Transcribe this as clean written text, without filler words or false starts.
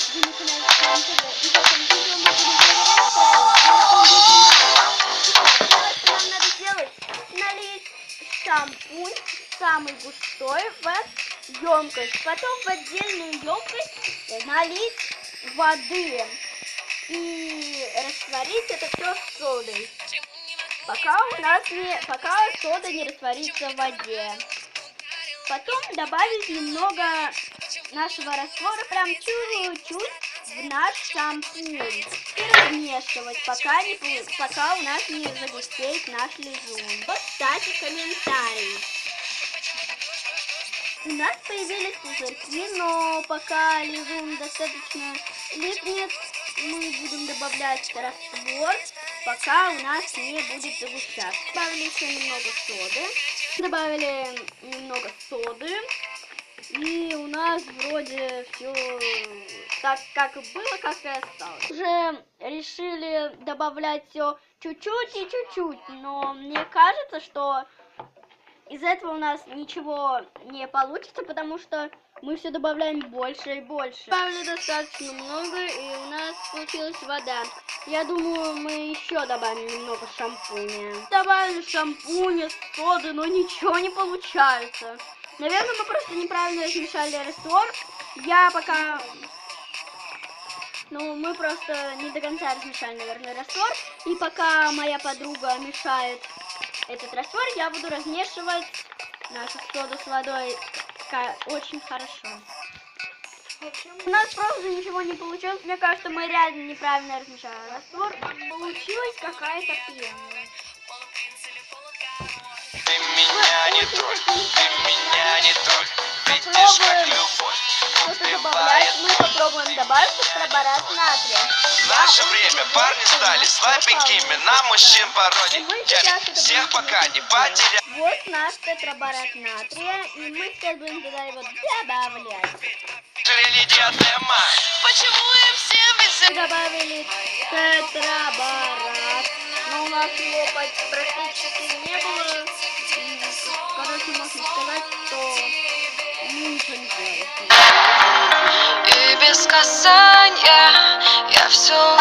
привет! Вы на канале Слайм ТВ. И в этом видео мы будем проверять нам надо сделать. Налить шампунь самый густой в емкость. Потом в отдельную емкость налить воды. И растворить это все с содой. Пока сода не растворится в воде. Потом добавить немного нашего раствора, прям чуть-чуть, в наш шампунь. И размешивать, пока у нас не загустеет наш лизун. Поставьте комментарий. У нас появились пузырьки, но пока лизун достаточно липнет, мы будем добавлять раствор, пока у нас не будет загущаться. Добавили еще немного соды. И у нас вроде все так, как и было, как и осталось. Уже решили добавлять все чуть-чуть и чуть-чуть, но мне кажется, что из этого у нас ничего не получится, потому что мы все добавляем больше и больше. Добавили достаточно много, и у нас получилась вода. Я думаю, мы еще добавим немного шампуня. Добавили шампуня, соды, но ничего не получается. Наверное, мы просто неправильно размешали раствор. Мы просто не до конца размешали, наверное, раствор. И пока моя подруга мешает этот раствор, я буду размешивать нашу соду с водой очень хорошо. У нас просто ничего не получилось. Мне кажется, мы реально неправильно размешали раствор. Получилась какая-то пена. Ты меня не трогай, видишь, как любовь убивает. Мы попробуем добавить тетраборат натрия. В наше время парни стали слабенькими, на мужчин пародий. Всех пока не потерял. Вот наш тетраборат натрия, и мы сейчас будем туда его добавлять. Почему им всем Мы добавили тетраборат, но у нас его практически не было. Короче, можно сказать, что ничего не делается. И без касания я все